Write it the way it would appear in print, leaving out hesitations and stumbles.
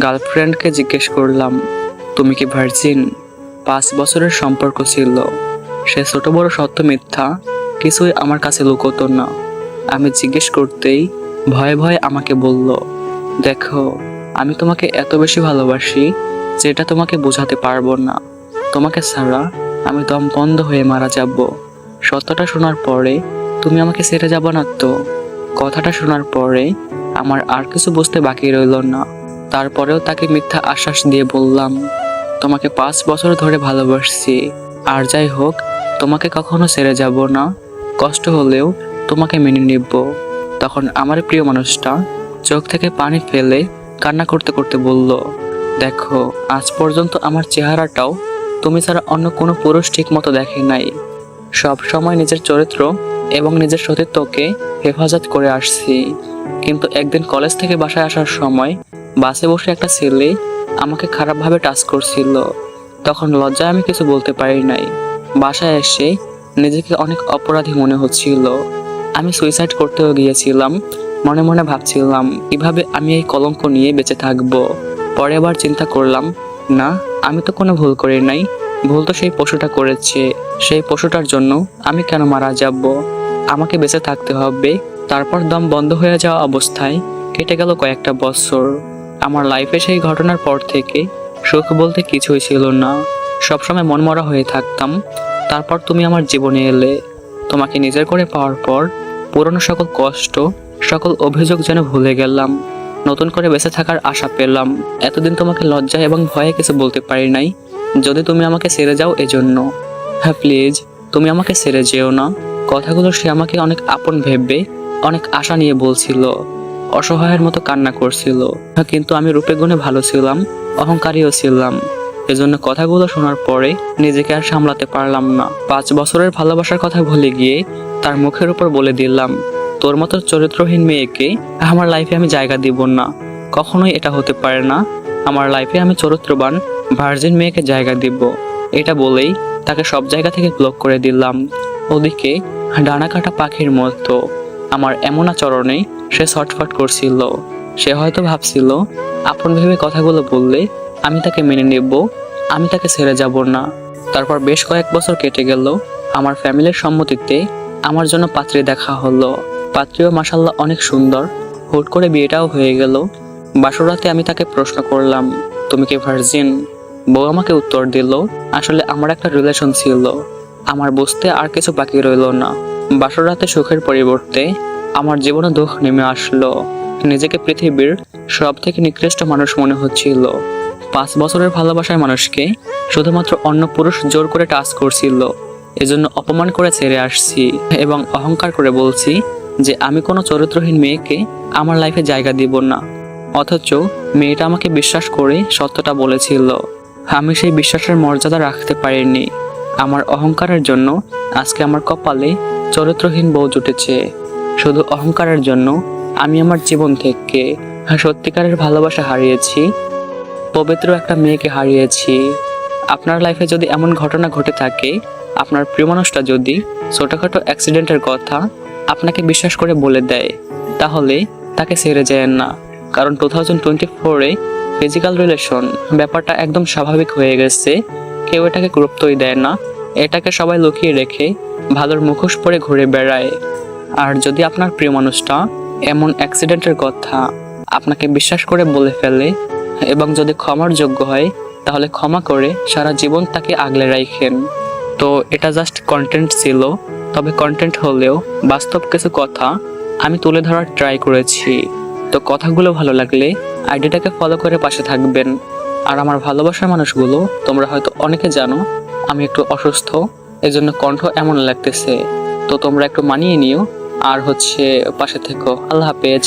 গার্লফ্রেন্ডকে জিজ্ঞেস করলাম, তুমি কি ভার্জিন? 5 বছরের সম্পর্ক ছিল। সে ছোট বড় সত্য মিথ্যা কিছুই আমার কাছে লুকোতো না। আমি জিজ্ঞেস করতেই ভয়ে ভয়ে আমাকে বলল, দেখো, আমি তোমাকে এত বেশি ভালোবাসি যেটা তোমাকে বোঝাতে পারবো না। তোমাকে ছাড়া আমি দম বন্ধ হয়ে মারা যাব। সত্যটা শোনার পরে তুমি আমাকে ছেড়ে যাবে না তো? কথাটা শোনার পরে আমার আর কিছু বুঝতে বাকি রইল না। তারপরেও তাকে মিথ্যা আশ্বাস দিয়ে বললাম, তোমাকে 5 বছর ধরে ভালোবাসছি, আর যাই হোক তোমাকে কখনো ছেড়ে যাব না। কষ্ট হলেও তোমাকে মেনে নিব। তখন আমার প্রিয় মানুষটা চোখ থেকে পানি ফেলে কান্না করতে করতে বলল, দেখো, আজ পর্যন্ত আমার চেহারাটাও তুমি ছাড়া অন্য কোনো পুরুষ ঠিক মতো দেখে নাই। সব সময় নিজের চরিত্র এবং নিজের সতীত্বকে হেফাজত করে আসছি। কিন্তু একদিন কলেজ থেকে বাসায় আসার সময় বাসে বসে একটা ছেলে আমাকে খারাপভাবে টাচ করছিল। তখন লজ্জায় আমি কিছু বলতে পারি নাই। বাসায় এসে নিজেকে অনেক অপরাধী মনে হচ্ছিল। আমি সুইসাইড করতেও গিয়েছিলাম। মনে মনে ভাবছিলাম কিভাবে আমি এই কলঙ্ক নিয়ে বেঁচে থাকবো। পরে আবার চিন্তা করলাম, না, আমি তো কোনো ভুল করি নাই। ভুল তো সেই পশুটা করেছে। সেই পশুটার জন্য আমি কেন মারা যাব? আমাকে বেঁচে থাকতে হবে। তারপর দম বন্ধ হয়ে যাওয়া অবস্থায় কেটে গেল কয়েকটা বছর। আমার লাইফে সেই ঘটনার পর থেকে সুখ বলতে কিছুই ছিল না। সবসময় মনমরা হয়ে থাকতাম। তারপর তুমি আমার জীবনে এলে। তোমাকে নিজের করে পাওয়ার পর পুরনো সকল কষ্ট, সকল অভিযোগ যেন ভুলে গেলাম। নতুন করে বেঁচে থাকার আশা পেলাম। এতদিন তোমাকে লজ্জা এবং ভয়ে কিছু বলতে পারি নাই, যদি তুমি আমাকে ছেড়ে যাও এজন্য। হ্যাঁ, প্লিজ, তুমি আমাকে ছেড়ে যেও না। কথাগুলো সে আমাকে অনেক আপন ভেবে অনেক আশা নিয়ে বলছিল। অসহায়ের মতো কান্না করছিল। কিন্তু আমি রূপে গুণে ভালো ছিলাম, অহংকারীও ছিলাম। এজন্য কথাগুলো শোনার পরে নিজেকে আর সামলাতে পারলাম না। 5 বছরের ভালোবাসার কথা ভুলে গিয়ে তার মুখের উপর বলে দিলাম, তোর মতো চরিত্রহীন মেয়েকে আমার লাইফে আমি জায়গা দিব না। কখনোই এটা হতে পারে না। আমার লাইফে আমি চরিত্রবান ভার্জিন মেয়েকে জায়গা দিব। এটা বলেই তাকে সব জায়গা থেকে ব্লক করে দিলাম। ওদিকে ডানা কাটা পাখির মতো আমার এমন আচরণে সে ছটফট করছিল। সে হয়তো ভাবছিল আপন ভেবে কথাগুলো বললে আমি তাকে মেনে নেব, আমি তাকে ছেড়ে যাব না। তারপর বেশ কয়েক বছর কেটে গেল। আমার ফ্যামিলির সম্মতিতে আমার জন্য পাত্রী দেখা হলো। পাত্রীও মাশাআল্লাহ অনেক সুন্দর। হুট করে বিয়েটাও হয়ে গেল। বাসরাতে আমি তাকে প্রশ্ন করলাম, তুমি কি ভার্জিন? বউ আমাকে উত্তর দিল, আসলে আমার একটা রিলেশন ছিল। আমার বুঝতে আর কিছু বাকি রইল না। বাসরাতে সুখের পরিবর্তে আমার জীবনে দুঃখ নেমে আসলো। নিজেকে পৃথিবীর সব থেকে নিকৃষ্ট মানুষ মনে হচ্ছিল। 5 বছরের ভালোবাসার মানুষকে শুধুমাত্র অন্য পুরুষ জোর করে টাচ করছিল। এজন্য অপমান করে ছেড়ে আসছি এবং অহংকার করে বলছি যে আমি কোনো চরিত্রহীন মেয়েকে আমার লাইফে জায়গা দিব না। অথচ মেয়েটা আমাকে বিশ্বাস করে সত্যটা বলেছিল। আমি সেই বিশ্বাসের মর্যাদা রাখতে পারিনি। আমার অহংকারের জন্য আজকে আমার কপালে চরিত্রহীন বউ জুটেছে। শুধু অহংকারের জন্য আমি আমার জীবন থেকে সত্যিকারের ভালোবাসা হারিয়েছি। পবিত্র একটা মেয়েকে হারিয়েছি। আপনার লাইফে যদি এমন ঘটনা ঘটে থাকে, আপনার প্রিয় মানুষটা যদি ছোটখাটো অ্যাক্সিডেন্টের কথা আপনাকে বিশ্বাস করে বলে দেয়, তাহলে তাকে ছেড়ে যায় না। কারণ 2024-এ ফিজিক্যাল রিলেশন ব্যাপারটা একদম স্বাভাবিক হয়ে গেছে। কেউ এটাকে গুরুত্বই দেয় না। এটাকে সবাই লুকিয়ে রেখে ভালোর মুখোশ পরে ঘুরে বেড়ায়। আর যদি আপনার প্রিয় মানুষটা এমন অ্যাক্সিডেন্টের কথা আপনাকে বিশ্বাস করে বলে ফেলে এবং যদি ক্ষমার যোগ্য হয়, তাহলে ক্ষমা করে সারা জীবন তাকে আগলে রাখেন। তো এটা জাস্ট কন্টেন্ট ছিল। তবে কন্টেন্ট হলেও বাস্তব কিছু কথা আমি তুলে ধরার ট্রাই করেছি। তো কথাগুলো ভালো লাগলে আইডিটাকে ফলো করে পাশে থাকবেন। আর আমার ভালোবাসার মানুষগুলো, তোমরা হয়তো অনেকে জানো আমি একটু অসুস্থ, এজন্য কণ্ঠ এমন লাগতেছে। তো তোমরা একটু মানিয়ে নিও আর পাশে থেকো। আল্লাহ হাফেজ।